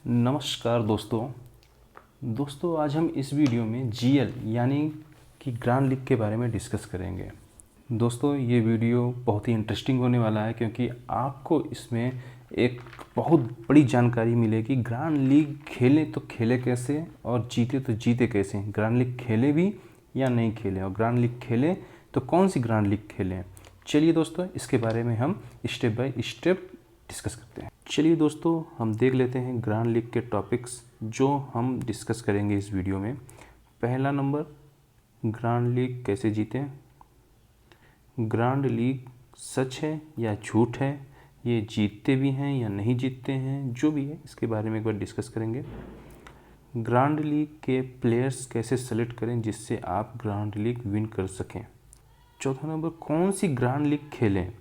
नमस्कार दोस्तों आज हम इस वीडियो में जीएल यानी कि ग्रैंड लीग के बारे में डिस्कस करेंगे। दोस्तों ये वीडियो बहुत ही इंटरेस्टिंग होने वाला है क्योंकि आपको इसमें एक बहुत बड़ी जानकारी मिलेगी। ग्रैंड लीग खेले तो खेले कैसे और जीते तो जीते कैसे, ग्रैंड लीग खेले भी या नहीं खेले, और ग्रैंड लीग खेले तो कौन सी ग्रैंड लीग खेलें। चलिए दोस्तों इसके बारे में हम स्टेप बाय स्टेप डिस्कस करते हैं। चलिए दोस्तों हम देख लेते हैं ग्रैंड लीग के टॉपिक्स जो हम डिस्कस करेंगे इस वीडियो में। पहला नंबर, ग्रैंड लीग कैसे जीतें। ग्रैंड लीग सच है या झूठ है, ये जीतते भी हैं या नहीं जीतते हैं, जो भी है इसके बारे में एक बार डिस्कस करेंगे। ग्रैंड लीग के प्लेयर्स कैसे सेलेक्ट करें जिससे आप ग्रैंड लीग विन कर सकें। चौथा नंबर, कौन सी ग्रैंड लीग खेलें,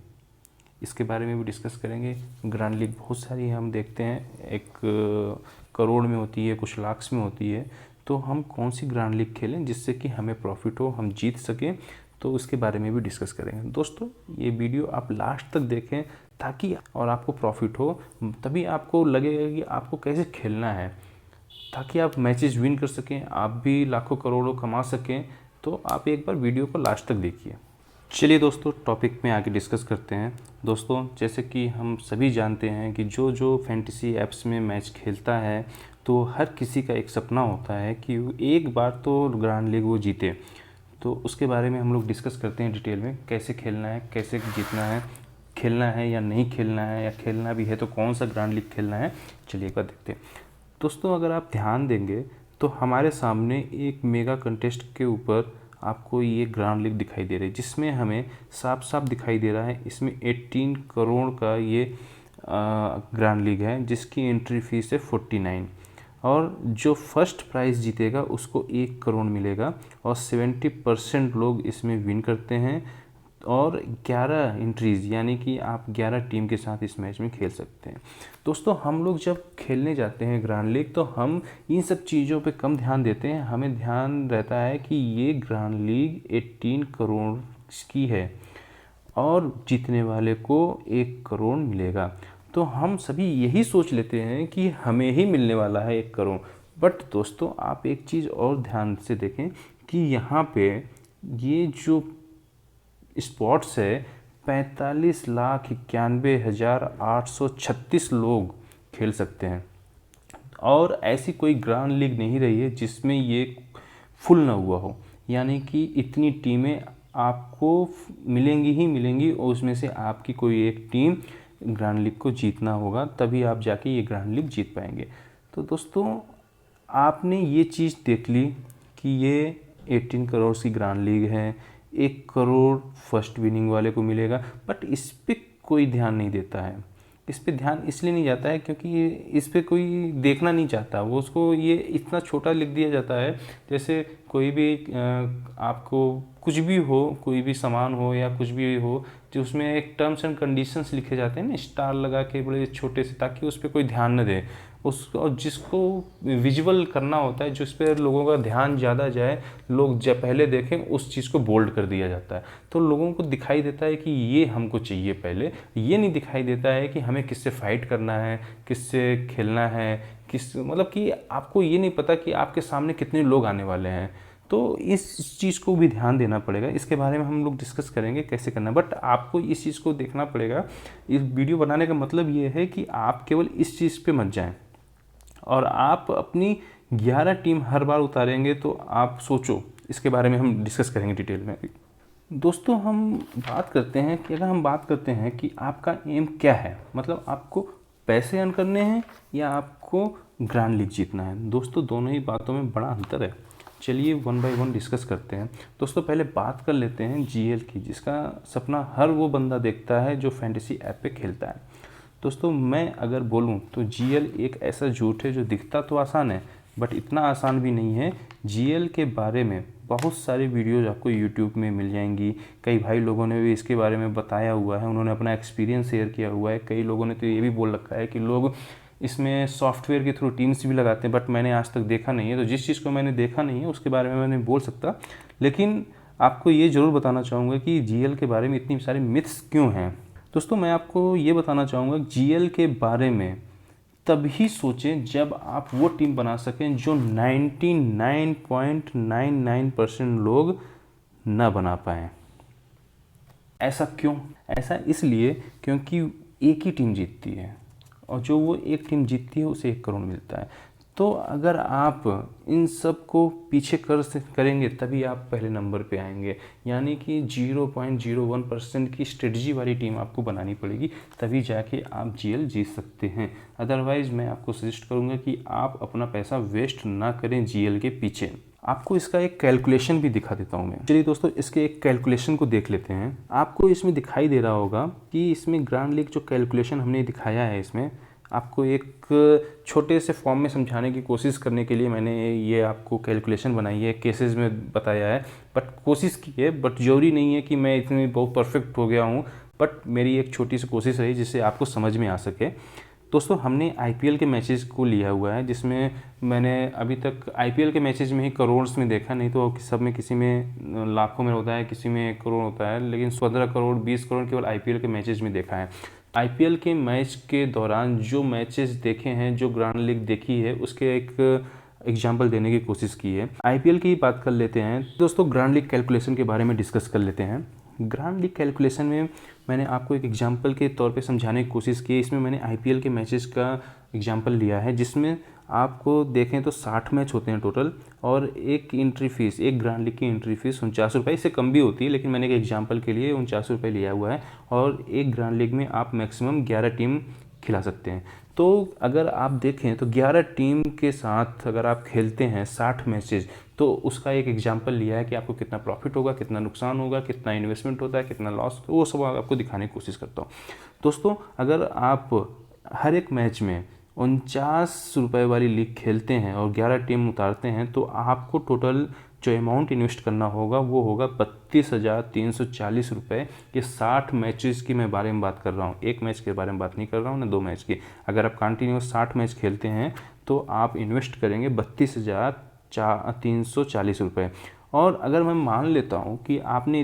इसके बारे में भी डिस्कस करेंगे। ग्रैंड लीग बहुत सारी हम देखते हैं, एक करोड़ में होती है, कुछ लाख में होती है, तो हम कौन सी ग्रैंड लीग खेलें जिससे कि हमें प्रॉफिट हो, हम जीत सकें, तो उसके बारे में भी डिस्कस करेंगे। दोस्तों ये वीडियो आप लास्ट तक देखें ताकि और आपको प्रॉफिट हो, तभी आपको लगेगा कि आपको कैसे खेलना है, ताकि आप मैचेस विन कर सकें, आप भी लाखों करोड़ों कमा सकें। तो आप एक बार वीडियो को लास्ट तक देखिए। चलिए दोस्तों टॉपिक में आगे डिस्कस करते हैं। दोस्तों जैसे कि हम सभी जानते हैं कि जो फैंटेसी ऐप्स में मैच खेलता है तो हर किसी का एक सपना होता है कि एक बार तो ग्रैंड लीग वो जीते। तो उसके बारे में हम लोग डिस्कस करते हैं डिटेल में, कैसे खेलना है, कैसे जीतना है, खेलना है या नहीं खेलना है, या खेलना भी है तो कौन सा ग्रैंड लीग खेलना है। चलिए एक बार देखते हैं। दोस्तों अगर आप ध्यान देंगे तो हमारे सामने एक मेगा कंटेस्ट के ऊपर आपको ये ग्रैंड लीग दिखाई दे रही है, जिसमें हमें साफ साफ दिखाई दे रहा है इसमें 18 करोड़ का ये ग्रैंड लीग है, जिसकी एंट्री फीस है 49, और जो फर्स्ट प्राइज़ जीतेगा उसको 1 करोड़ मिलेगा, और 70% लोग इसमें विन करते हैं, और 11 एंट्रीज़ यानी कि आप 11 टीम के साथ इस मैच में खेल सकते हैं। दोस्तों हम लोग जब खेलने जाते हैं ग्रैंड लीग तो हम इन सब चीज़ों पे कम ध्यान देते हैं, हमें ध्यान रहता है कि ये ग्रैंड लीग 18 करोड़ की है और जीतने वाले को 1 करोड़ मिलेगा। तो हम सभी यही सोच लेते हैं कि हमें ही मिलने वाला है 1 करोड़। बट दोस्तों आप एक चीज़ और ध्यान से देखें कि यहाँ पे ये जो स्पॉट्स है 45,91,836 लोग खेल सकते हैं, और ऐसी कोई ग्रैंड लीग नहीं रही है जिसमें ये फुल ना हुआ हो, यानी कि इतनी टीमें आपको मिलेंगी ही मिलेंगी, और उसमें से आपकी कोई एक टीम ग्रैंड लीग को जीतना होगा, तभी आप जाके ये ग्रैंड लीग जीत पाएंगे। तो दोस्तों आपने ये चीज़ देख ली कि ये 18 करोड़ की ग्रैंड लीग है, 1 करोड़ फर्स्ट विनिंग वाले को मिलेगा, बट इस पर कोई ध्यान नहीं देता है। इस पे ध्यान इसलिए नहीं जाता है क्योंकि इस पे कोई देखना नहीं चाहता, वो उसको ये इतना छोटा लिख दिया जाता है, जैसे कोई भी आपको कुछ भी हो, कोई भी सामान हो या कुछ भी हो, जो उसमें एक टर्म्स एंड कंडीशंस लिखे जाते हैं ना, स्टार लगा के बड़े छोटे से, ताकि उस पर कोई ध्यान न दे। उस और जिसको विजुअल करना होता है, जिस पर लोगों का ध्यान ज़्यादा जाए, लोग जब पहले देखें, उस चीज़ को बोल्ड कर दिया जाता है। तो लोगों को दिखाई देता है कि ये हमको चाहिए, पहले ये नहीं दिखाई देता है कि हमें किससे फाइट करना है, किससे खेलना है, मतलब कि आपको ये नहीं पता कि आपके सामने कितने लोग आने वाले हैं। तो इस चीज़ को भी ध्यान देना पड़ेगा, इसके बारे में हम लोग डिस्कस करेंगे कैसे करना है। बट आपको इस चीज़ को देखना पड़ेगा। इस वीडियो बनाने का मतलब ये है कि आप केवल इस चीज़ पे मत जाएं, और आप अपनी 11 टीम हर बार उतारेंगे तो आप सोचो, इसके बारे में हम डिस्कस करेंगे डिटेल में। दोस्तों हम बात करते हैं कि अगर हम बात करते हैं कि आपका एम क्या है, मतलब आपको पैसे अर्न करने हैं या आपको ग्रैंड लीग जीतना है। दोस्तों दोनों ही बातों में बड़ा अंतर है। चलिए वन बाय वन डिस्कस करते हैं। दोस्तों पहले बात कर लेते हैं जीएल की, जिसका सपना हर वो बंदा देखता है जो फैंटेसी ऐप पे खेलता है। दोस्तों मैं अगर बोलूं तो जीएल एक ऐसा झूठ है जो दिखता तो आसान है, बट इतना आसान भी नहीं है। जीएल के बारे में बहुत सारी वीडियोज़ आपको यूट्यूब में मिल जाएंगी, कई भाई लोगों ने भी इसके बारे में बताया हुआ है, उन्होंने अपना एक्सपीरियंस शेयर किया हुआ है। कई लोगों ने तो ये भी बोल रखा है कि लोग इसमें सॉफ्टवेयर के थ्रू टीम्स भी लगाते हैं, बट मैंने आज तक देखा नहीं है। तो जिस चीज़ को मैंने देखा नहीं है उसके बारे में मैं नहीं बोल सकता, लेकिन आपको ये ज़रूर बताना चाहूँगा कि जीएल के बारे में इतनी सारी मिथ्स क्यों हैं। दोस्तों मैं आपको ये बताना चाहूँगा जीएल के बारे में तभी सोचें जब आप वो टीम बना सकें जो 99.99% लोग ना बना पाएँ। ऐसा क्यों? ऐसा इसलिए क्योंकि एक ही टीम जीतती है और जो वो एक टीम जीतती है उसे 1 करोड़ मिलता है। तो अगर आप इन सब को पीछे करेंगे तभी आप पहले नंबर पे आएंगे। यानी कि 0.01% की स्ट्रेटजी वाली टीम आपको बनानी पड़ेगी, तभी जाके आप जीएल जीत सकते हैं। अदरवाइज़ मैं आपको सजेस्ट करूँगा कि आप अपना पैसा वेस्ट ना करें जीएल के पीछे। आपको इसका एक कैलकुलेशन भी दिखा देता हूँ मैं। चलिए दोस्तों, इसके एक कैलकुलेशन को देख लेते हैं। आपको इसमें दिखाई दे रहा होगा कि इसमें ग्रैंड लीग जो कैलकुलेशन हमने दिखाया है, इसमें आपको एक छोटे से फॉर्म में समझाने की कोशिश करने के लिए मैंने ये आपको कैलकुलेशन बनाई है, केसेस में बताया है, बट कोशिश की है। बट ज़रूरी नहीं है कि मैं इतनी बहुत परफेक्ट हो गया हूँ, बट मेरी एक छोटी सी कोशिश रही जिससे आपको समझ में आ सके। दोस्तों, हमने आईपीएल के मैचेस को लिया हुआ है, जिसमें मैंने अभी तक आईपीएल के मैचेस में ही करोड़ में देखा, नहीं तो सब में किसी में लाखों में होता है, किसी में 1 करोड़ होता है, लेकिन 15 करोड़ 20 करोड़ केवल आईपीएल के मैचेस में देखा है। आईपीएल के मैच के दौरान जो मैचेस देखे हैं, जो ग्रैंड लीग देखी है, उसके एक एग्जाम्पल देने की कोशिश की है। आईपीएल की बात कर लेते हैं दोस्तों। ग्रैंड लीग कैलकुलेशन के बारे में डिस्कस कर लेते हैं। ग्रैंड लीग कैलकुलेशन में मैंने आपको एक एग्जांपल के तौर पे समझाने की कोशिश की। इसमें मैंने आईपीएल के मैचेस का एग्जांपल लिया है, जिसमें आपको देखें तो 60 मैच होते हैं टोटल, और एक एंट्री फीस, एक ग्रैंड लीग की एंट्री फीस 49 रुपये, इससे कम भी होती है, लेकिन मैंने एक एग्जांपल के लिए 49 रुपये लिया हुआ है। और एक ग्रैंड लीग में आप मैक्सिमम 11 टीम खिला सकते हैं। तो अगर आप देखें तो 11 टीम के साथ अगर आप खेलते हैं 60 मैचेस, तो उसका एक एग्जांपल लिया है कि आपको कितना प्रॉफिट होगा, कितना नुकसान होगा, कितना इन्वेस्टमेंट होता है, कितना लॉस, वो सब आपको दिखाने की कोशिश करता हूँ। दोस्तों, अगर आप हर एक मैच में 49 रुपये वाली लीग खेलते हैं और 11 टीम उतारते हैं, तो आपको टोटल जो अमाउंट इन्वेस्ट करना होगा वो होगा 32,340 रुपये। ये 60 मैचेस की मैं बारे में बात कर रहा हूँ, एक मैच के बारे में बात नहीं कर रहा हूँ ना 2 मैच की। अगर आप कंटिन्यूस 60 मैच खेलते हैं तो आप इन्वेस्ट करेंगे 32,340 रुपये। और अगर मैं मान लेता हूँ कि आपने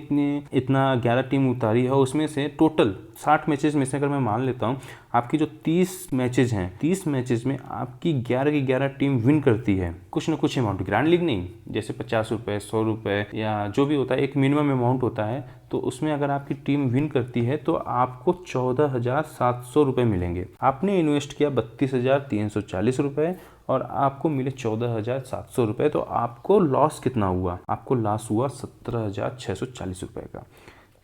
इतना 11 टीम उतारी है, उसमें से टोटल 60 मैचेस में से अगर मैं मान लेता हूँ आपकी जो 30 मैचेस हैं, 30 मैचेस में आपकी 11 की 11 टीम विन करती है कुछ ना कुछ अमाउंट। ग्रैंड लीग नहीं, जैसे 50 रुपये, 100 रुपये या जो भी होता है, एक मिनिमम अमाउंट होता है, तो उसमें अगर आपकी टीम विन करती है तो आपको 14,700 रुपये मिलेंगे। आपने इन्वेस्ट किया 32,340 रुपये और आपको मिले 14,700 रुपये, तो आपको लॉस कितना हुआ? आपको लॉस हुआ 17,640 रुपये का।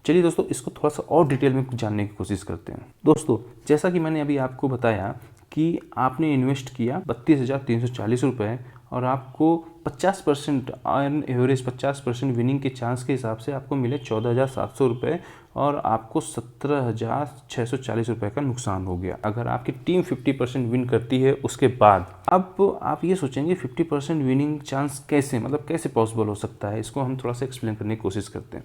चलिए दोस्तों, इसको थोड़ा सा और डिटेल में जानने की कोशिश करते हैं। दोस्तों, जैसा कि मैंने अभी आपको बताया कि आपने इन्वेस्ट किया 32,340 रुपये और आपको 50% ऑन एवरेज 50% विनिंग के चांस के हिसाब से आपको मिले 14,700 रुपये और आपको 17,640 रुपये का नुकसान हो गया। अगर आपकी टीम 50% विन करती है उसके बाद, अब आप ये सोचेंगे 50% विनिंग चांस कैसे, मतलब कैसे पॉसिबल हो सकता है? इसको हम थोड़ा सा एक्सप्लेन करने की कोशिश करते हैं।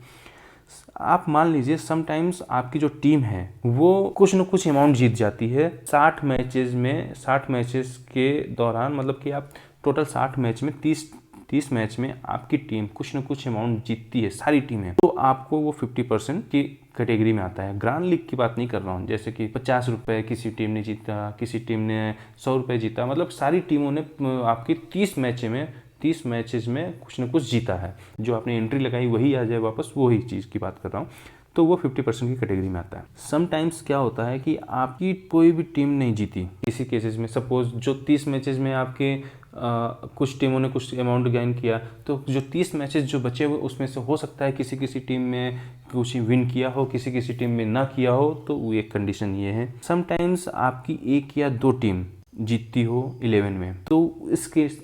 आप मान लीजिए समटाइम्स आपकी जो टीम है वो कुछ न कुछ अमाउंट जीत जाती है 60 मैचेस के दौरान, मतलब कि आप टोटल 60 मैच में 30 मैच में आपकी टीम कुछ न कुछ अमाउंट जीतती है, सारी टीमें, तो आपको वो 50% की कैटेगरी में आता है। ग्रैंड लीग की बात नहीं कर रहा हूँ, जैसे कि 50 रुपये किसी टीम ने जीता, किसी टीम ने 100 रुपये जीता, मतलब सारी टीमों ने आपकी 30 मैचेज में कुछ न कुछ जीता है। जो आपने एंट्री लगाई वही आ जाए वापस, वही चीज़ की बात कर रहा हूँ, तो वो 50% की कैटेगरी में आता है। समटाइम्स क्या होता है कि आपकी कोई भी टीम नहीं जीती, किसी केसेस में सपोज जो 30 मैचेस में आपके कुछ टीमों ने कुछ अमाउंट गेन किया, तो जो 30 मैचेस जो बचे हुए उसमें से हो सकता है किसी टीम में कुछ विन किया हो, किसी टीम में ना किया हो, तो वो एक कंडीशन ये है। समटाइम्स आपकी 1 या 2 टीम जीतती हो 11 में, तो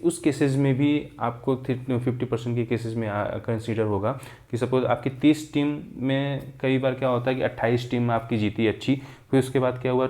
उस केसेस में भी आपको 50% के केसेस में कंसीडर होगा कि सपोज आपकी 30 टीम में कई बार क्या होता है कि 28 टीम आपकी जीती अच्छी, फिर उसके बाद क्या हुआ,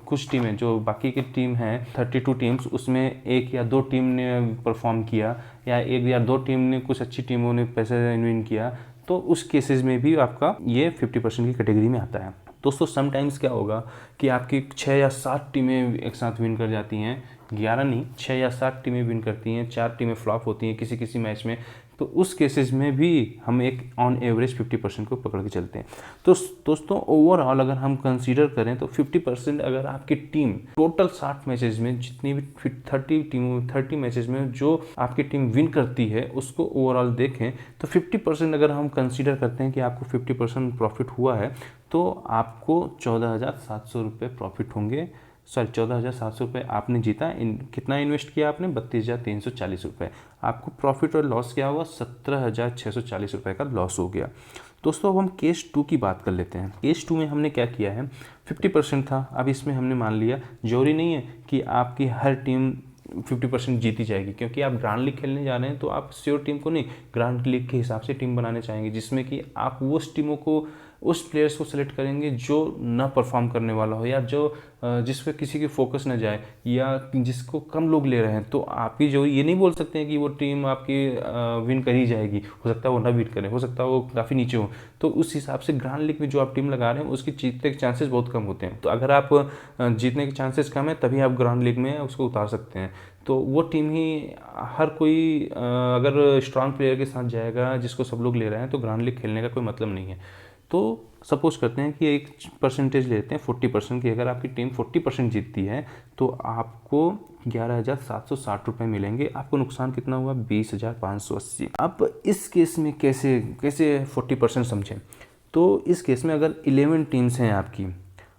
कुछ टीमें जो बाकी की टीम है 32 टीम्स, उसमें 1 या 2 टीम ने परफॉर्म किया या 1 या 2 टीम ने, कुछ अच्छी टीमों ने पैसे विन किया, तो उस केसेस में भी आपका ये 50% की कैटेगरी में आता है। दोस्तों, समटाइम्स क्या होगा कि आपकी 6 या 7 टीमें एक साथ विन कर जाती हैं 11 नहीं 6 या 7 टीमें विन करती हैं, 4 टीमें फ्लॉप होती हैं किसी किसी मैच में, तो उस केसेस में भी हम एक ऑन एवरेज 50% को पकड़ के चलते हैं। तो दोस्तों ओवरऑल अगर हम कंसीडर करें तो 50% अगर आपकी टीम टोटल 60 मैचेस में जितनी भी 30 मैचेस में जो आपकी टीम विन करती है उसको ओवरऑल देखें तो 50% अगर हम कंसीडर करते हैं कि आपको 50% प्रॉफिट हुआ है तो आपको 14,700 रुपये प्रॉफिट होंगे। सॉरी 14,700 रुपये आपने जीता। कितना इन्वेस्ट किया आपने? 32,340 रुपये। आपको प्रॉफिट और लॉस क्या हुआ? 17,640 रुपये का लॉस हो गया। दोस्तों अब हम केस 2 की बात कर लेते हैं। केस 2 में हमने क्या किया है, 50% था, अब इसमें हमने मान लिया जरूरी नहीं है कि आपकी हर टीम 50% जीती जाएगी, क्योंकि आप ग्रांड लीग खेलने जा रहे हैं तो आप श्योर टीम को नहीं, ग्रांड लीग के हिसाब से टीम बनाने चाहेंगे जिसमें कि आप उस टीमों को, उस प्लेयर्स को सेलेक्ट करेंगे जो ना परफॉर्म करने वाला हो या जो जिस पे किसी की फोकस ना जाए या जिसको कम लोग ले रहे हैं। तो आपकी जो ये नहीं बोल सकते हैं कि वो टीम आपकी विन कर ही जाएगी, हो सकता है वो ना विन करे, हो सकता है वो काफ़ी नीचे हो। तो उस हिसाब से ग्रांड लीग में जो आप टीम लगा रहे हैं उसकी जीतने के चांसेस बहुत कम होते हैं। तो अगर आप जीतने के चांसेस कम है तभी आप ग्रांड लीग में उसको उतार सकते हैं। तो वो टीम ही हर कोई अगर स्ट्रांग प्लेयर के साथ जाएगा जिसको सब लोग ले रहे हैं तो ग्रांड लीग खेलने का कोई मतलब नहीं है। तो सपोज करते हैं कि एक परसेंटेज लेते हैं 40% की, अगर आपकी टीम 40% जीतती है तो आपको 11,760 रुपये मिलेंगे। आपको नुकसान कितना हुआ? 20,580। अब इस केस में कैसे 40% समझें? तो इस केस में अगर 11 टीम्स हैं आपकी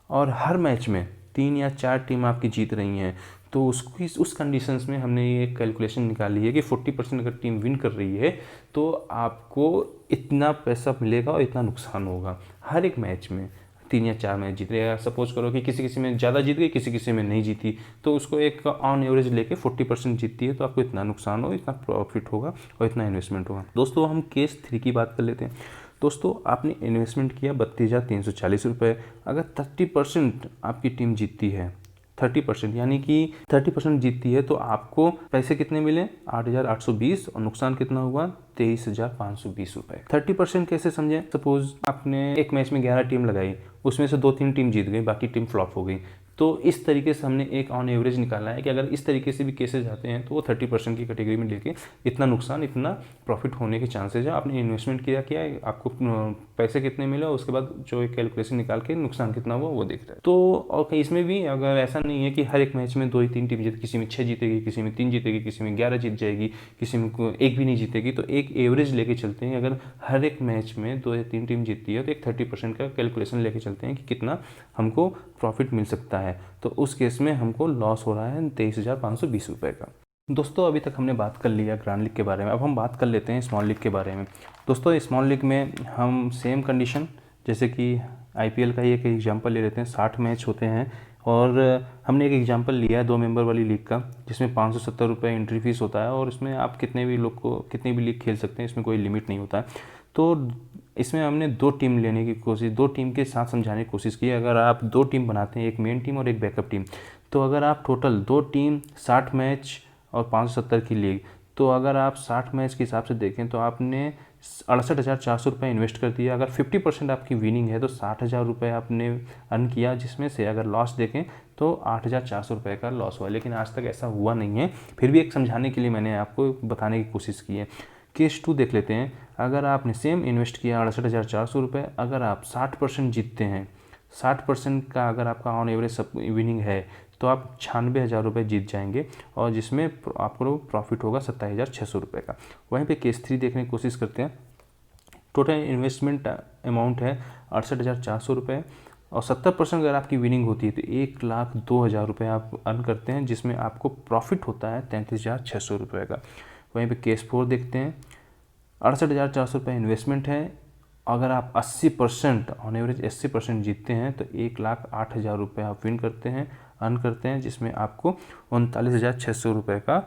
और हर मैच में 3 या 4 टीम आपकी जीत रही हैं तो उस कंडीशंस में हमने ये कैलकुलेशन निकाली है कि 40% अगर टीम विन कर रही है तो आपको इतना पैसा मिलेगा और इतना नुकसान होगा हर एक मैच में। 3 या 4 मैच जीत रहे हैं, सपोज करो कि किसी किसी में ज़्यादा जीत गई, किसी किसी में नहीं जीती, तो उसको एक ऑन एवरेज लेके 40% जीतती है तो आपको इतना नुकसान हो, इतना प्रॉफिट होगा और इतना इन्वेस्टमेंट होगा। दोस्तों हम केस 3 की बात कर लेते हैं। दोस्तों आपने इन्वेस्टमेंट किया 32,340 रुपये। अगर 30% आपकी टीम जीतती है, 30% यानी कि 30% जीतती है तो आपको पैसे कितने मिले? 8,820 और नुकसान कितना हुआ? 23,520 रुपये। 30% कैसे समझें? सपोज आपने एक मैच में 11 टीम लगाई, उसमें से 2-3 टीम जीत गई, बाकी टीम फ्लॉप हो गई। तो इस तरीके से हमने एक ऑन एवरेज निकाला है कि अगर इस तरीके से भी केसेस आते हैं तो वो 30% की कैटेगरी में लेके इतना नुकसान इतना प्रॉफिट होने के चांसेस है। आपने इन्वेस्टमेंट किया है, आपको पैसे कितने मिले, उसके बाद जो एक कैलकुलेशन निकाल के नुकसान कितना हुआ वो देख रहे हैं। तो और इसमें भी अगर ऐसा नहीं है कि हर एक मैच में 2 या 3 टीम जीत, किसी में 6 जीतेगी, किसी में 3 जीतेगी, किसी में 11 जीत जाएगी, किसी में एक भी नहीं जीतेगी, तो एक एवरेज लेके चलते हैं। अगर हर एक मैच में 2 या 3 टीम जीतती है तो एक 30% का कैलकुलेशन लेके चलते हैं कि कितना हमको प्रॉफिट मिल सकता है। तो उस केस में हमको लॉस हो रहा है 23,520 रुपये का। दोस्तों अभी तक हमने बात कर लिया ग्रांड लीग के बारे में, अब हम बात कर लेते हैं स्मॉल लीग के बारे में। दोस्तों स्मॉल लीग में हम सेम कंडीशन, जैसे कि IPL का ही एक एग्जांपल ले लेते हैं। 60 मैच होते हैं और हमने एक एग्जांपल लिया है 2 मेंबर वाली लीग का, जिसमें 570 रुपये एंट्री फीस होता है और इसमें आप कितने भी लीग खेल सकते हैं, इसमें कोई लिमिट नहीं होता है। तो इसमें हमने 2 टीम लेने की कोशिश, 2 टीम के साथ समझाने की कोशिश की। अगर आप 2 टीम बनाते हैं, एक मेन टीम और एक बैकअप टीम, तो अगर आप टोटल 2 टीम 60 मैच और 570 की लीग, तो अगर आप 60 मैच के हिसाब से देखें तो आपने 68,400 रुपये इन्वेस्ट कर दिया। अगर 50% आपकी विनिंग है तो 60,000 रुपये आपने अर्न किया, जिसमें से अगर लॉस देखें तो 8,400 रुपये का लॉस हुआ। लेकिन आज तक ऐसा हुआ नहीं है, फिर भी एक समझाने के लिए मैंने आपको बताने की कोशिश की है। केस 2 देख लेते हैं। अगर आपने सेम इन्वेस्ट किया 68,400 रुपये, अगर आप 60% जीतते हैं, 60% का अगर आपका ऑन एवरेज सब विनिंग है तो आप 96,000 रुपये जीत जाएंगे और जिसमें आपको प्रॉफिट होगा 27,600 रुपये का। वहीं पे केस 3 देखने की कोशिश करते हैं। टोटल इन्वेस्टमेंट अमाउंट है 68,400 रुपये और 70% अगर आपकी विनिंग होती है तो 1,02,000 रुपये आप अर्न करते हैं, जिसमें आपको प्रॉफिट होता है 33,600 रुपये का। वहीं पे केस 4 देखते हैं। 68,400 रुपये इन्वेस्टमेंट है, अगर आप 80% ऑन एवरेज 80% जीतते हैं तो 1,08,000 रुपये आप विन करते हैं, अर्न करते हैं, जिसमें आपको 39,600 रुपये का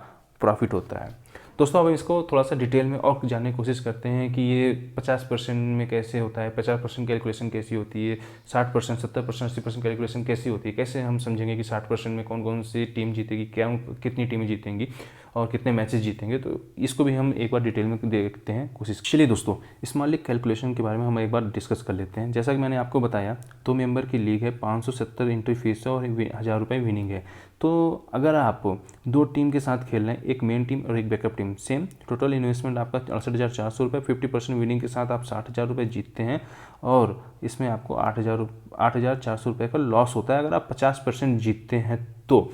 प्रॉफिट होता है। दोस्तों अब इसको थोड़ा सा डिटेल में और जानने की कोशिश करते हैं कि ये 50% में कैसे होता है, 50% कैलकुलेशन कैसी होती है, 60%, 70%, 80% कैलकुलेशन कैसी होती है, कैसे हम समझेंगे कि 60% में कौन कौन सी टीम जीतेगी, कितनी टीमें जीतेंगी और कितने मैचेस जीतेंगे। तो इसको भी हम एक बार डिटेल में देखते हैं कोशिश। चलिए दोस्तों स्मॉल लीग कैलकुलेशन के बारे में हम एक बार डिस्कस कर लेते हैं। जैसा कि मैंने आपको बताया 2 मेंबर की लीग है, 570 एंट्री फीस है और 1,000 रुपये विनिंग है। तो अगर आप 2 टीम के साथ खेल रहे हैं, एक मेन टीम और एक backup team, same total investment आपका 68,400 रुपये, 50% विनिंग के साथ आप 60,000 रुपये जीतते हैं और इसमें आपको 8,400 रुपये का लॉस होता है अगर आप 50% जीतते हैं तो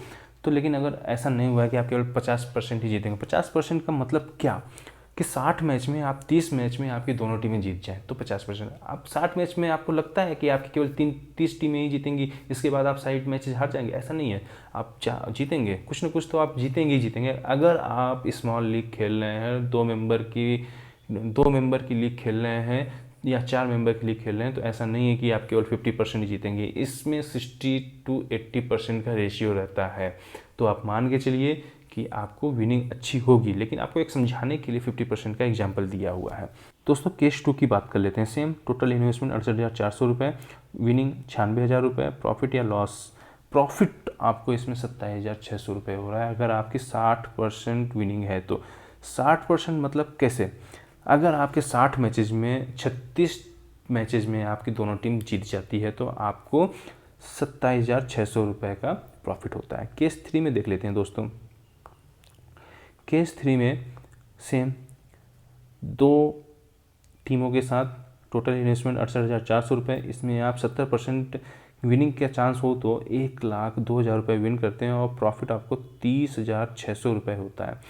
लेकिन अगर ऐसा नहीं हुआ है कि आप केवल 50% ही जीतेंगे, 50% का मतलब क्या कि 60 मैच में आप 30 मैच में आपकी दोनों टीमें जीत जाएं तो 50%। आप 60 मैच में आपको लगता है कि आपकी केवल 30 टीमें ही जीतेंगी, इसके बाद आप 60 मैचेस हार जाएंगे, ऐसा नहीं है। आप जीतेंगे, कुछ ना कुछ तो आप जीतेंगे ही जीतेंगे। अगर आप स्मॉल लीग खेल रहे हैं, 2 मेंबर की लीग खेल रहे हैं या 4 मेंबर की लीग खेल रहे हैं, तो ऐसा नहीं है कि आप केवल 50% ही जीतेंगे। इसमें 60 to 80% का रेशियो रहता है। तो आप मान के चलिए कि आपको विनिंग अच्छी होगी, लेकिन आपको एक समझाने के लिए 50% का एग्जाम्पल दिया हुआ है। दोस्तों केस 2 की बात कर लेते हैं। सेम टोटल इन्वेस्टमेंट 68,400 रुपये, विनिंग 96,000 रुपये, प्रॉफिट या लॉस, प्रॉफिट आपको इसमें 27,600 रुपये हो रहा है अगर आपकी 60% विनिंग है तो। 60% मतलब कैसे? अगर आपके 60 मैचेज में 36 मैचेज में आपकी दोनों टीम जीत जाती है तो आपको 27,600 रुपये का प्रॉफिट होता है। केस 3 में देख लेते हैं दोस्तों। केस 3 में सेम 2 टीमों के साथ टोटल इन्वेस्टमेंट 68,400 रुपये, इसमें आप 70% विनिंग का चांस हो तो 1,02,000 रुपये विन करते हैं और प्रॉफिट आपको 30,600 रुपये होता है।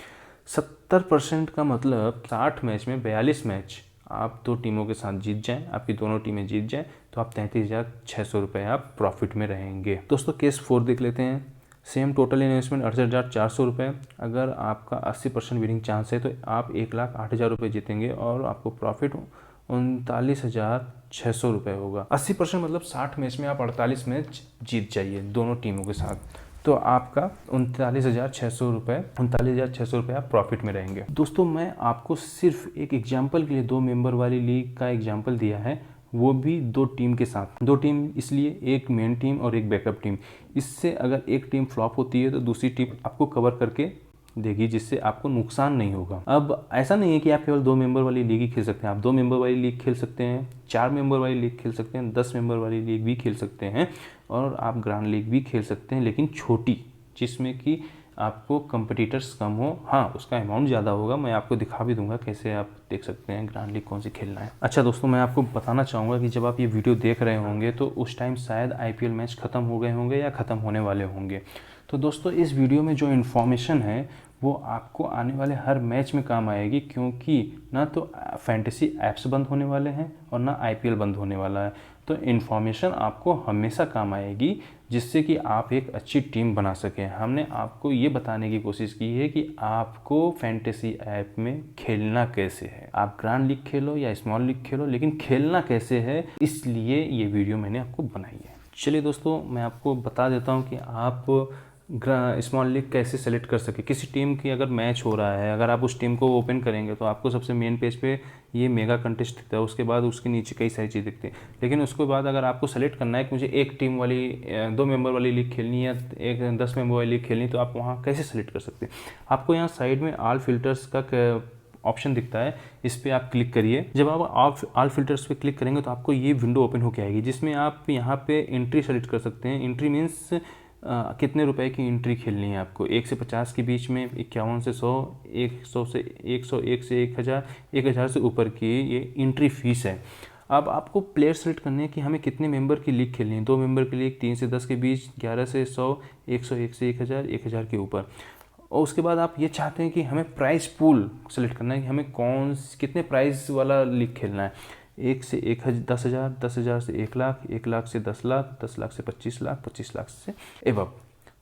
70% का मतलब 60 मैच में 42 मैच आप 2 टीमों के साथ जीत जाएं, आपकी दोनों टीमें जीत जाएं तो आप 33,600 रुपये आप प्रॉफिट में रहेंगे। दोस्तों केस 4 देख लेते हैं। सेम टोटल इन्वेस्टमेंट 68,400 रुपये, अगर आपका 80% विनिंग चांस है तो आप 1,08,000 रुपये जीतेंगे और आपको प्रॉफिट 39,600 रुपये होगा। 80% मतलब 60 मैच में आप 48 मैच जीत जाइए दोनों टीमों के साथ, तो आपका 39,600 रुपये आप प्रॉफिट में रहेंगे। दोस्तों मैं आपको सिर्फ एक एग्जाम्पल के लिए 2 मेंबर वाली लीग का एग्जाम्पल दिया है, वो भी 2 टीम के साथ। 2 टीम इसलिए, एक मेन टीम और एक बैकअप टीम। इससे अगर एक टीम फ्लॉप होती है तो दूसरी टीम आपको कवर करके देगी, जिससे आपको नुकसान नहीं होगा। अब ऐसा नहीं है कि आप केवल 2 मेंबर वाली लीग ही खेल सकते हैं। आप 2 मेंबर वाली लीग खेल सकते हैं, 4 मेंबर वाली लीग खेल सकते हैं, 10 मेंबर वाली लीग भी खेल सकते हैं और आप ग्रैंड लीग भी खेल सकते हैं, लेकिन छोटी, जिसमें कि आपको कंपटीटर्स कम हो। हाँ, उसका अमाउंट ज़्यादा होगा, मैं आपको दिखा भी दूंगा कैसे आप देख सकते हैं ग्रैंड लीग कौन सी खेलना है। अच्छा दोस्तों, मैं आपको बताना चाहूँगा कि जब आप ये वीडियो देख रहे होंगे तो उस टाइम शायद IPL मैच ख़त्म हो गए होंगे या ख़त्म होने वाले होंगे। तो दोस्तों इस वीडियो में जो इन्फॉर्मेशन है वो आपको आने वाले हर मैच में काम आएगी, क्योंकि ना तो फैंटेसी ऐप्स बंद होने वाले हैं और ना IPL बंद होने वाला है। तो इन्फॉर्मेशन आपको हमेशा काम आएगी, जिससे कि आप एक अच्छी टीम बना सकें। हमने आपको ये बताने की कोशिश की है कि आपको फैंटेसी ऐप में खेलना कैसे है। आप ग्रैंड लीग खेलो या स्मॉल लीग खेलो, लेकिन खेलना कैसे है, इसलिए ये वीडियो मैंने आपको बनाई है। चलिए दोस्तों, मैं आपको बता देता हूँ कि आप स्मॉल लीग कैसे सेलेक्ट कर सके। किसी टीम की अगर मैच हो रहा है, अगर आप उस टीम को ओपन करेंगे तो आपको सबसे मेन पेज पे ये मेगा कंटेस्ट दिखता है, उसके बाद उसके नीचे कई सारी चीज़ दिखती है। लेकिन उसके बाद अगर आपको सेलेक्ट करना है कि मुझे एक टीम वाली 2 मेंबर वाली लीग खेलनी है, एक 10 मेंबर वाली लीग खेलनी, तो आप वहाँ कैसे सेलेक्ट कर सकते हैं। आपको यहाँ साइड में ऑल फिल्टर्स का ऑप्शन दिखता है, इस पर आप क्लिक करिए। जब आप ऑल फिल्टर्स पे क्लिक करेंगे तो आपको ये विंडो ओपन होकर आएगी, जिसमें आप यहाँ पे एंट्री सेलेक्ट कर सकते हैं। एंट्री मीन्स कितने रुपए की एंट्री खेलनी है आपको, 1 से 50 के बीच में, 51 से 100, 100 से 101 से 1000, 1000 से ऊपर की ये एंट्री फीस है। अब आपको प्लेयर सेलेक्ट करने हैं कि हमें कितने मेंबर की लीग खेलनी है। 2 मेंबर की लीग 3 से 10 के बीच, 11 से 100, 101 से 1000, 1000 के ऊपर। और उसके बाद आप ये चाहते हैं कि हमें प्राइस पूल सेलेक्ट करना है कि हमें कितने प्राइस वाला लीग खेलना है। 1 से 10,000, 10,000 से 1 लाख, 1 लाख से 10 लाख, 10 लाख से 25 लाख, 25 लाख से एबव।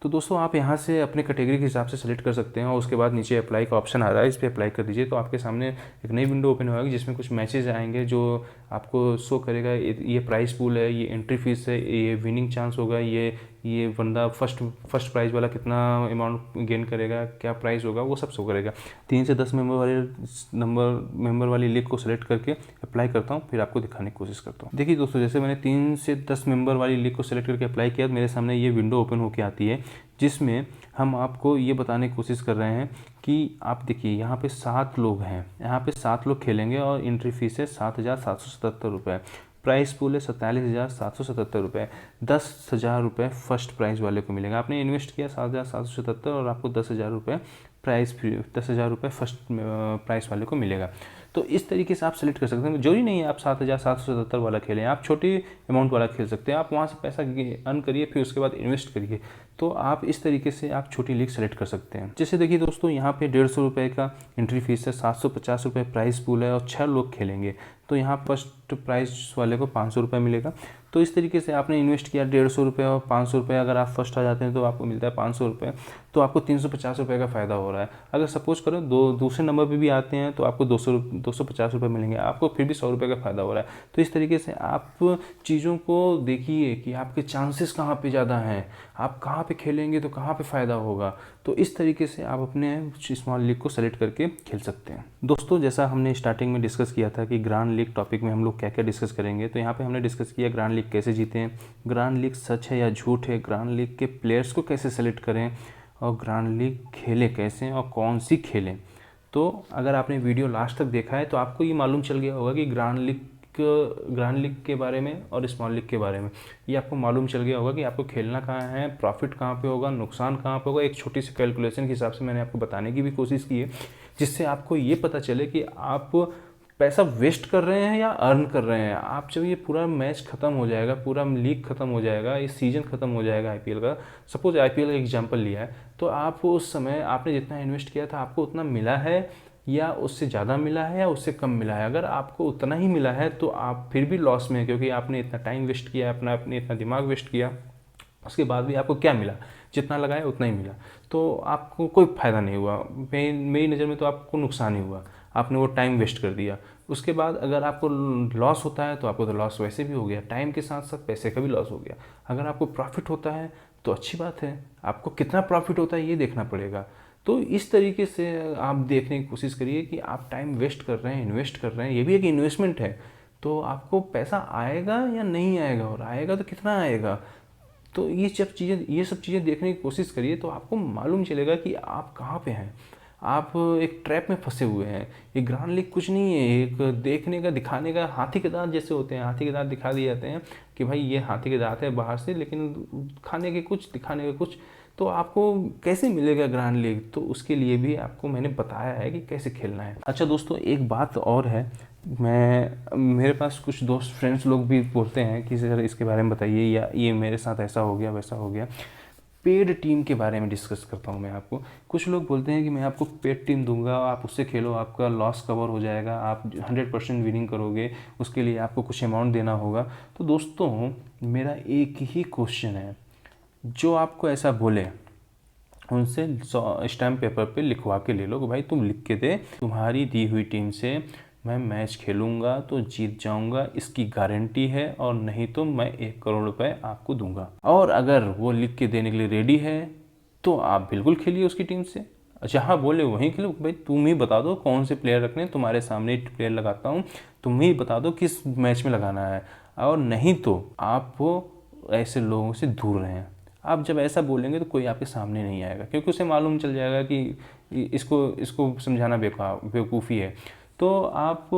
तो दोस्तों आप यहाँ से अपने कैटेगरी के हिसाब से सेलेक्ट कर सकते हैं और उसके बाद नीचे अप्लाई का ऑप्शन आ रहा है, इस पर अप्लाई कर दीजिए। तो आपके सामने एक नई विंडो ओपन होगी, जिसमें कुछ मैचेज आएंगे जो आपको शो करेगा। ये प्राइस पूल है, ये एंट्री फीस है, ये विनिंग चांस होगा, ये बंदा फर्स्ट प्राइज वाला कितना अमाउंट गेन करेगा, क्या प्राइस होगा, वो सब शो करेगा। 3 से 10 मेंबर वाली लीग को सेलेक्ट करके अप्लाई करता हूँ, फिर आपको दिखाने की कोशिश करता हूँ। देखिए दोस्तों, जैसे मैंने 3 से 10 मेंबर वाली लीग को सेलेक्ट करके अप्लाई किया, तो मेरे सामने ये विंडो ओपन होकर आती है, जिसमें हम आपको ये बताने की कोशिश कर रहे हैं कि आप देखिए यहाँ पे 7 लोग हैं, यहाँ पे 7 लोग खेलेंगे और एंट्री फीस है 7,777 रुपये। प्राइस पूल है 47,777 रुपये। 10,000 रुपये फर्स्ट प्राइज़ वाले को मिलेगा। आपने इन्वेस्ट किया 7,777 और आपको 10,000 रुपये प्राइस 10,000 रुपये फर्स्ट प्राइस वाले को मिलेगा। तो इस तरीके से आप सेलेक्ट कर सकते हैं। जरूरी नहीं है आप 7,777 वाला खेलें, आप छोटी अमाउंट वाला खेल सकते हैं। आप वहाँ से पैसा अर्न करिए, फिर उसके बाद इन्वेस्ट करिए। तो आप इस तरीके से आप छोटी लीग सेलेक्ट कर सकते हैं। जैसे देखिए दोस्तों, यहाँ पे 150 रुपये का एंट्री फीस है, 750 रुपये प्राइस पूल है और 6 लोग खेलेंगे। तो यहाँ फर्स्ट प्राइस वाले को 500 रुपये मिलेगा। तो इस तरीके से आपने इन्वेस्ट किया 150 रुपये और 500 रुपये, अगर आप फर्स्ट आ जाते हैं तो आपको मिलता है 500 रुपये। तो आपको 350 रुपये का फ़ायदा हो रहा है। अगर सपोज करो दूसरे नंबर पे भी आते हैं तो आपको 250 रुपये मिलेंगे, आपको फिर भी 100 रुपये का फ़ायदा हो रहा है। तो इस तरीके से आप चीज़ों को देखिए कि आपके चांसेस कहाँ पे ज़्यादा हैं, आप कहाँ पे खेलेंगे तो कहाँ पे फ़ायदा होगा। तो इस तरीके से आप अपने स्मॉल लीग को सेलेक्ट करके खेल सकते हैं। दोस्तों, जैसा हमने स्टार्टिंग में डिस्कस किया था कि ग्रांड लीग टॉपिक में हम लोग क्या क्या डिस्कस करेंगे, तो यहाँ पे हमने डिस्कस किया ग्रांड लीग कैसे जीतें, ग्रांड लीग सच है या झूठ है, ग्रांड लीग के प्लेयर्स को कैसे सेलेक्ट करें और ग्रांड लीग खेलें कैसे और कौन सी खेलें। तो अगर आपने वीडियो लास्ट तक देखा है तो आपको ये मालूम चल गया होगा कि ग्रांड लीग के बारे में और स्मॉल लीग के बारे में ये आपको मालूम चल गया होगा कि आपको खेलना कहाँ है, प्रॉफिट कहाँ पे होगा, नुकसान कहाँ पे होगा। एक छोटी सी कैलकुलेशन के हिसाब से मैंने आपको बताने की भी कोशिश की है, जिससे आपको ये पता चले कि आप पैसा वेस्ट कर रहे हैं या अर्न कर रहे हैं। आप जब ये पूरा मैच ख़त्म हो जाएगा, पूरा लीग ख़त्म हो जाएगा, ये सीज़न ख़त्म हो जाएगा आईपीएल का, सपोज आईपीएल का एग्जांपल लिया है, तो आप उस समय आपने जितना इन्वेस्ट किया था आपको उतना मिला है या उससे ज़्यादा मिला है या उससे कम मिला है। अगर आपको उतना ही मिला है तो आप फिर भी लॉस में हैं, क्योंकि आपने इतना टाइम वेस्ट किया, आपने इतना दिमाग वेस्ट किया, उसके बाद भी आपको क्या मिला, जितना लगाया उतना ही मिला, तो आपको कोई फ़ायदा नहीं हुआ। मेरी नज़र में तो आपको नुकसान ही हुआ, आपने वो टाइम वेस्ट कर दिया। उसके बाद अगर आपको लॉस होता है तो आपको तो लॉस वैसे भी हो गया, टाइम के साथ साथ पैसे का भी लॉस हो गया। अगर आपको प्रॉफिट होता है तो अच्छी बात है, आपको कितना प्रॉफिट होता है ये देखना पड़ेगा। तो इस तरीके से आप देखने की कोशिश करिए कि आप टाइम वेस्ट कर रहे हैं, इन्वेस्ट कर रहे हैं, ये भी एक इन्वेस्टमेंट है। तो आपको पैसा आएगा या नहीं आएगा, और आएगा तो कितना आएगा। तो ये सब चीज़ें देखने की कोशिश करिए तो आपको मालूम चलेगा कि आप कहाँ पे हैं। आप एक ट्रैप में फंसे हुए हैं। ये ग्रांड लीग कुछ नहीं है, एक देखने का, दिखाने का, हाथी के दांत जैसे होते हैं। हाथी के दांत दिखा दिए जाते हैं कि भाई ये हाथी के दांत है बाहर से, लेकिन खाने के कुछ, दिखाने के कुछ। तो आपको कैसे मिलेगा ग्रांड लीग, तो उसके लिए भी आपको मैंने बताया है कि कैसे खेलना है। अच्छा दोस्तों, एक बात और है, मेरे पास कुछ दोस्त फ्रेंड्स लोग भी बोलते हैं कि सर इसके बारे में बताइए, या ये मेरे साथ ऐसा हो गया वैसा हो गया। पेड टीम के बारे में डिस्कस करता हूँ मैं आपको। कुछ लोग बोलते हैं कि मैं आपको पेड टीम दूंगा, आप उससे खेलो, आपका लॉस कवर हो जाएगा, आप 100% विनिंग करोगे, उसके लिए आपको कुछ अमाउंट देना होगा। तो दोस्तों, मेरा एक ही क्वेश्चन है, जो आपको ऐसा बोले उनसे स्टैम्प पेपर पे लिखवा के ले लो कि भाई तुम लिख के दे, तुम्हारी दी हुई टीम से मैं मैच खेलूंगा तो जीत जाऊंगा, इसकी गारंटी है, और नहीं तो मैं 1 करोड़ रुपए आपको दूंगा। और अगर वो लिख के देने के लिए रेडी है तो आप बिल्कुल खेलिए उसकी टीम से, जहाँ बोले वहीं खेलो। भाई तुम ही बता दो कौन से प्लेयर रखने, तुम्हारे सामने प्लेयर लगाता हूँ, तुम ही बता दो किस मैच में लगाना है। और नहीं तो आप ऐसे लोगों से दूर रहें। आप जब ऐसा बोलेंगे तो कोई आपके सामने नहीं आएगा, क्योंकि उसे मालूम चल जाएगा कि इसको समझाना बेवकूफ़ी है। तो आप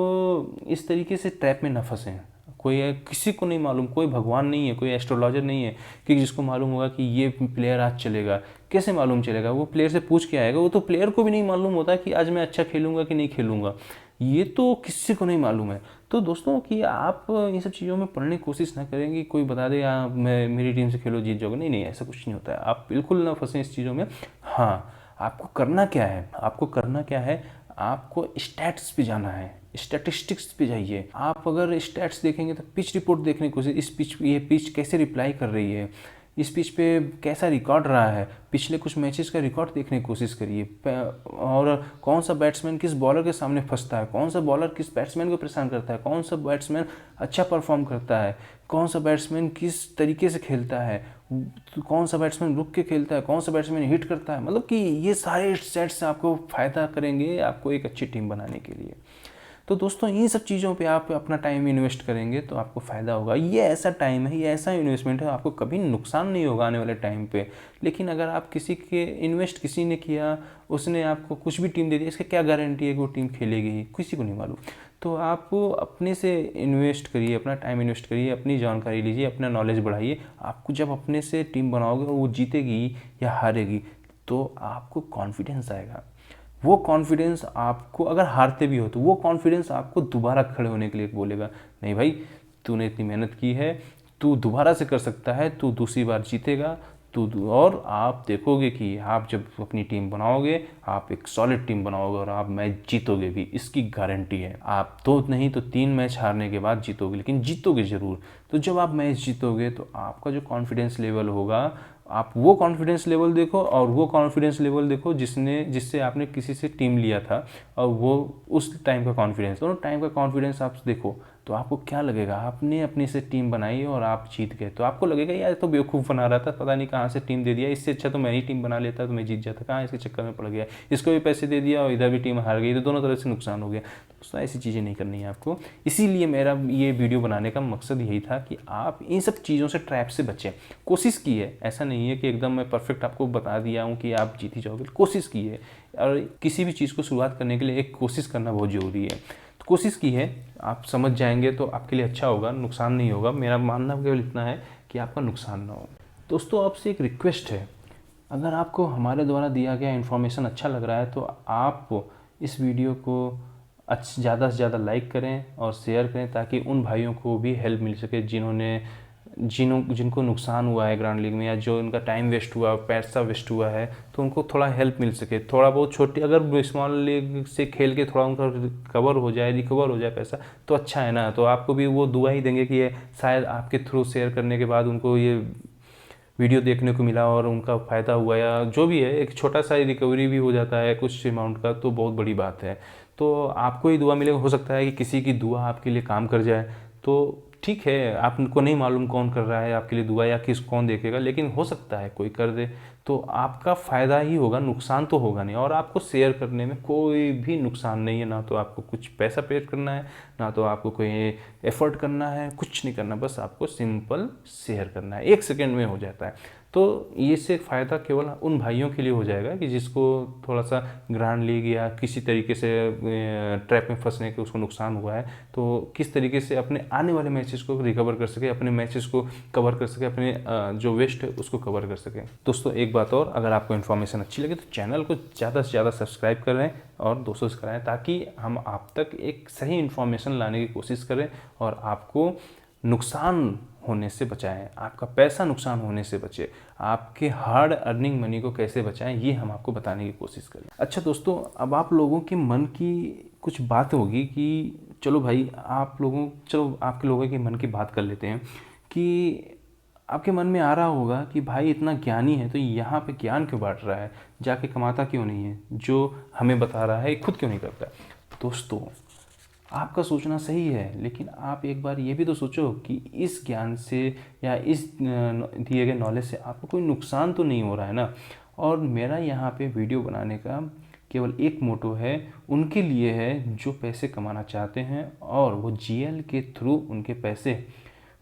इस तरीके से ट्रैप में न फंसें। किसी को नहीं मालूम, कोई भगवान नहीं है, कोई एस्ट्रोलॉजर नहीं है कि जिसको मालूम होगा कि ये प्लेयर आज चलेगा। कैसे मालूम चलेगा? वो प्लेयर से पूछ के आएगा। वो तो प्लेयर को भी नहीं मालूम होता कि आज मैं अच्छा खेलूंगा कि नहीं खेलूंगा, ये तो किसी को नहीं मालूम है। तो दोस्तों, कि आप इन सब चीज़ों में पढ़ने की कोशिश ना करेंगे, कोई बता दे मैं मेरी टीम से खेलो जीत जाओगे, नहीं, ऐसा कुछ नहीं होता है। आप बिल्कुल ना फंसें इस चीज़ों में। हाँ, आपको करना क्या है, आपको स्टैट्स पे जाना है, स्टैटिस्टिक्स पे जाइए। आप अगर स्टैट्स देखेंगे तो पिच रिपोर्ट देखने की कोशिश, ये पिच कैसे रिप्लाई कर रही है, इस पिच पे कैसा रिकॉर्ड रहा है, पिछले कुछ मैचेस का रिकॉर्ड देखने की कोशिश करिए। और कौन सा बैट्समैन किस बॉलर के सामने फंसता है, कौन सा बॉलर किस बैट्समैन को परेशान करता है, कौन सा बैट्समैन अच्छा परफॉर्म करता है, कौन सा बैट्समैन किस तरीके से खेलता है, कौन सा बैट्समैन रुक के खेलता है, कौन सा बैट्समैन हिट करता है। मतलब कि ये सारे सेट्स आपको फ़ायदा करेंगे आपको एक अच्छी टीम बनाने के लिए। तो दोस्तों इन सब चीज़ों पे आप अपना टाइम इन्वेस्ट करेंगे तो आपको फ़ायदा होगा। ये ऐसा टाइम है, ये ऐसा इन्वेस्टमेंट है, आपको कभी नुकसान नहीं होगा आने वाले टाइम पे। लेकिन अगर आप किसी ने किया, उसने आपको कुछ भी टीम दे दिया, इसका क्या गारंटी है कि वो टीम खेलेगी ही, किसी को नहीं मालूम। तो आप अपने से इन्वेस्ट करिए, अपना टाइम इन्वेस्ट करिए, अपनी जानकारी लीजिए, अपना नॉलेज बढ़ाइए। आपको जब अपने से टीम बनाओगे और वो जीतेगी या हारेगी तो आपको कॉन्फिडेंस आएगा। वो कॉन्फिडेंस आपको, अगर हारते भी हो तो वो कॉन्फिडेंस आपको दोबारा खड़े होने के लिए बोलेगा, नहीं भाई तूने इतनी मेहनत की है, तू दोबारा से कर सकता है, तू दूसरी बार जीतेगा। और आप देखोगे कि आप जब अपनी टीम बनाओगे, आप एक सॉलिड टीम बनाओगे और आप मैच जीतोगे भी, इसकी गारंटी है। आप 2 नहीं तो 3 मैच हारने के बाद जीतोगे, लेकिन जीतोगे ज़रूर। तो जब आप मैच जीतोगे तो आपका जो कॉन्फिडेंस लेवल होगा, आप वो कॉन्फिडेंस लेवल देखो और वो कॉन्फिडेंस लेवल देखो जिससे आपने किसी से टीम लिया था, और वो उस टाइम का कॉन्फिडेंस, दोनों टाइम का कॉन्फिडेंस आप देखो तो आपको क्या लगेगा। आपने अपने से टीम बनाई और आप जीत गए तो आपको लगेगा यार तो बेवकूफ़ बना रहा था, पता नहीं कहाँ से टीम दे दिया, इससे अच्छा तो मैं ही टीम बना लेता तो मैं जीत जाता, कहाँ इसके चक्कर में पड़ गया, इसको भी पैसे दे दिया और इधर भी टीम हार गई, तो दोनों तरफ से नुकसान हो गया। दोस्तों ऐसी चीज़ें नहीं करनी है आपको। इसीलिए मेरा ये वीडियो बनाने का मकसद यही था कि आप इन सब चीज़ों से, ट्रैप से बचें। कोशिश की है, ऐसा नहीं है कि एकदम मैं परफेक्ट आपको बता दिया हूँ कि आप जीत ही जाओगे, कोशिश की है। और किसी भी चीज़ को शुरुआत करने के लिए एक कोशिश करना बहुत ज़रूरी है। तो कोशिश की है, आप समझ जाएंगे तो आपके लिए अच्छा होगा, नुकसान नहीं होगा। मेरा मानना केवल इतना है कि आपका नुकसान ना हो। दोस्तों आपसे एक रिक्वेस्ट है, अगर आपको हमारे द्वारा दिया गया इन्फॉर्मेशन अच्छा लग रहा है तो आप इस वीडियो को ज़्यादा से ज़्यादा लाइक करें और शेयर करें, ताकि उन भाइयों को भी हेल्प मिल सके जिनको नुकसान हुआ है ग्रांड लीग में, या जो उनका टाइम वेस्ट हुआ, पैसा वेस्ट हुआ है, तो उनको थोड़ा हेल्प मिल सके। थोड़ा बहुत छोटी, अगर स्मॉल लीग से खेल के थोड़ा उनका रिकवर हो जाए पैसा, तो अच्छा है ना। तो आपको भी वो दुआ ही देंगे कि ये शायद आपके थ्रू शेयर करने के बाद उनको ये वीडियो देखने को मिला और उनका फ़ायदा हुआ, या जो भी है एक छोटा सा रिकवरी भी हो जाता है कुछ अमाउंट का, तो बहुत बड़ी बात है। तो आपको ही दुआ मिलेगा, हो सकता है कि किसी की दुआ आपके लिए काम कर जाए। तो ठीक है, आपको नहीं मालूम कौन कर रहा है आपके लिए दुआ या कौन देखेगा, लेकिन हो सकता है कोई कर दे, तो आपका फ़ायदा ही होगा, नुकसान तो होगा नहीं। और आपको शेयर करने में कोई भी नुकसान नहीं है, ना तो आपको कुछ पैसा पे करना है, ना तो आपको कोई एफर्ट करना है, कुछ नहीं करना, बस आपको सिंपल शेयर करना है, 1 सेकेंड में हो जाता है। तो ये से फ़ायदा केवल उन भाइयों के लिए हो जाएगा कि जिसको थोड़ा सा ग्रांड लीग या किसी तरीके से ट्रैप में फंसने के उसको नुकसान हुआ है, तो किस तरीके से अपने आने वाले मैचेस को रिकवर कर सके, अपने मैचेस को कवर कर सके, अपने जो वेस्ट है उसको कवर कर सके। दोस्तों एक बात और, अगर आपको इन्फॉर्मेशन अच्छी लगे तो चैनल को ज़्यादा से ज़्यादा सब्सक्राइब करें और दोस्तों से कराएं, ताकि हम आप तक एक सही इन्फॉर्मेशन लाने की कोशिश करें और आपको नुकसान होने से बचाएं, आपका पैसा नुकसान होने से बचे, आपके हार्ड अर्निंग मनी को कैसे बचाएं, ये हम आपको बताने की कोशिश करें। अच्छा दोस्तों, अब आप लोगों के मन की कुछ बात होगी कि चलो आपके लोगों के मन की बात कर लेते हैं, कि आपके मन में आ रहा होगा कि भाई इतना ज्ञानी है तो यहाँ पे ज्ञान क्यों बांट रहा है, जाके कमाता क्यों नहीं है, जो हमें बता रहा है खुद क्यों नहीं करता। दोस्तों आपका सोचना सही है, लेकिन आप एक बार ये भी तो सोचो कि इस ज्ञान से या इस दिए गए नॉलेज से आपको कोई नुकसान तो नहीं हो रहा है ना। और मेरा यहाँ पे वीडियो बनाने का केवल एक मोटो है, उनके लिए है जो पैसे कमाना चाहते हैं और वो जीएल के थ्रू उनके पैसे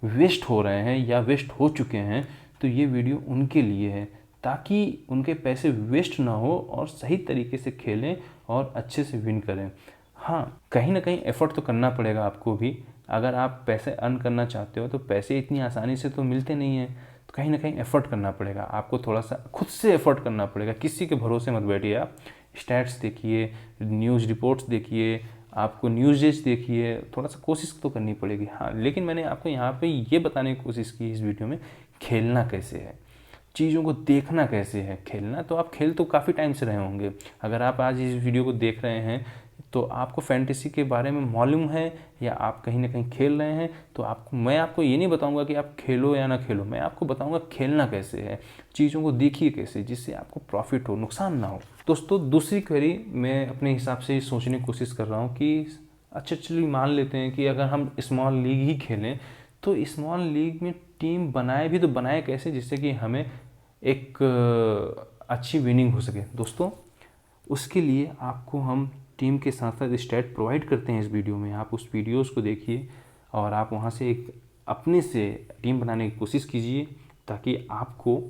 वेस्ट हो रहे हैं या वेस्ट हो चुके हैं। तो ये वीडियो उनके लिए है, ताकि उनके पैसे वेस्ट ना हो और सही तरीके से खेलें और अच्छे से विन करें। हाँ, कहीं ना कहीं एफ़र्ट तो करना पड़ेगा आपको भी। अगर आप पैसे अर्न करना चाहते हो तो पैसे इतनी आसानी से तो मिलते नहीं हैं, तो कहीं ना कहीं एफ़र्ट करना पड़ेगा आपको, थोड़ा सा खुद से एफ़र्ट करना पड़ेगा। किसी के भरोसे मत बैठिए आप, स्टैट्स देखिए, न्यूज़ रिपोर्ट्स देखिए, आपको न्यूज़ेज देखिए, थोड़ा सा कोशिश तो करनी पड़ेगी। हाँ, लेकिन मैंने आपको यहाँ पे ये बताने की कोशिश की इस वीडियो में, खेलना कैसे है, चीज़ों को देखना कैसे है। खेलना तो आप खेल तो काफ़ी टाइम से रहे होंगे, अगर आप आज इस वीडियो को देख रहे हैं तो आपको फैंटेसी के बारे में मालूम है या आप कहीं ना कहीं खेल रहे हैं। तो मैं आपको ये नहीं बताऊंगा कि आप खेलो या ना खेलो, मैं आपको बताऊंगा खेलना कैसे है, चीज़ों को देखिए कैसे, जिससे आपको प्रॉफिट हो, नुकसान ना हो। दोस्तों दूसरी क्वेरी मैं अपने हिसाब से सोचने की कोशिश कर रहा हूँ कि अच्छा चलिए मान लेते हैं कि अगर हम स्मॉल लीग ही खेलें तो स्मॉल लीग में टीम बनाए भी तो बनाए कैसे, जिससे कि हमें एक अच्छी विनिंग हो सके। दोस्तों उसके लिए आपको हम टीम के साथ साथ स्टैट प्रोवाइड करते हैं इस वीडियो में, आप उस वीडियोस को देखिए और आप वहाँ से एक अपने से टीम बनाने की कोशिश कीजिए ताकि आपको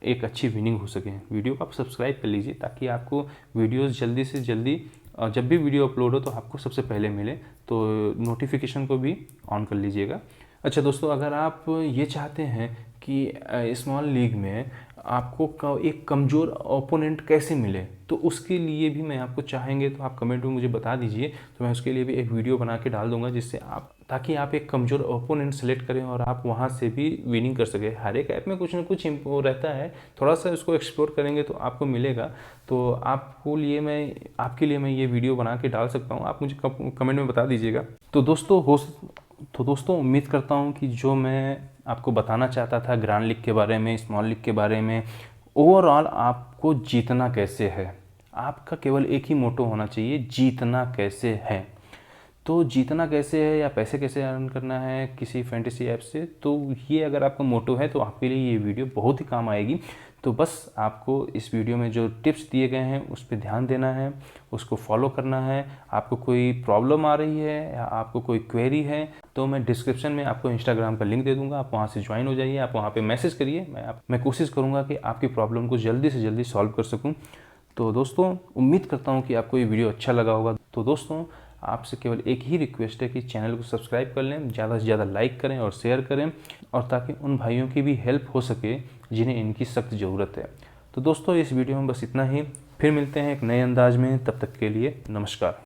एक अच्छी विनिंग हो सके। वीडियो को आप सब्सक्राइब कर लीजिए ताकि आपको वीडियोस जल्दी से जल्दी, जब भी वीडियो अपलोड हो तो आपको सबसे पहले मिले, तो नोटिफिकेशन को भी ऑन कर लीजिएगा। अच्छा दोस्तों, अगर आप ये चाहते हैं कि स्मॉल लीग में आपको एक कमज़ोर ओपोनेंट कैसे मिले, तो उसके लिए भी मैं आपको चाहेंगे तो आप कमेंट में मुझे बता दीजिए, तो मैं उसके लिए भी एक वीडियो बना के डाल दूंगा जिससे ताकि आप एक कमज़ोर ओपोनेंट सेलेक्ट करें और आप वहां से भी विनिंग कर सकें। हर एक ऐप में कुछ ना कुछ वो रहता है, थोड़ा सा इसको एक्सप्लोर करेंगे तो आपको मिलेगा। तो आपके लिए मैं ये वीडियो बना के डाल सकता हूँ, आप मुझे कमेंट में बता दीजिएगा। तो दोस्तों उम्मीद करता हूँ कि जो मैं आपको बताना चाहता था ग्रैंड लीग के बारे में, स्मॉल लीग के बारे में, ओवरऑल आपको जीतना कैसे है, आपका केवल एक ही मोटो होना चाहिए, जीतना कैसे है। तो जीतना कैसे है या पैसे कैसे अर्न करना है किसी फैंटेसी ऐप से, तो ये अगर आपका मोटो है तो आपके लिए ये वीडियो बहुत ही काम आएगी। तो बस आपको इस वीडियो में जो टिप्स दिए गए हैं उस पर ध्यान देना है, उसको फॉलो करना है। आपको कोई प्रॉब्लम आ रही है या आपको कोई क्वेरी है तो मैं डिस्क्रिप्शन में आपको इंस्टाग्राम का लिंक दे दूंगा, आप वहाँ से ज्वाइन हो जाइए, आप वहाँ पे मैसेज करिए। मैं कोशिश करूँगा कि आपकी प्रॉब्लम को जल्दी से जल्दी सॉल्व कर सकूँ। तो दोस्तों उम्मीद करता हूँ कि आपको ये वीडियो अच्छा लगा होगा। तो दोस्तों आपसे केवल एक ही रिक्वेस्ट है कि चैनल को सब्सक्राइब कर लें, ज़्यादा से ज़्यादा लाइक करें और शेयर करें, और ताकि उन भाइयों की भी हेल्प हो सके जिन्हें इनकी सख्त ज़रूरत है। तो दोस्तों इस वीडियो में बस इतना ही, फिर मिलते हैं एक नए अंदाज में, तब तक के लिए नमस्कार।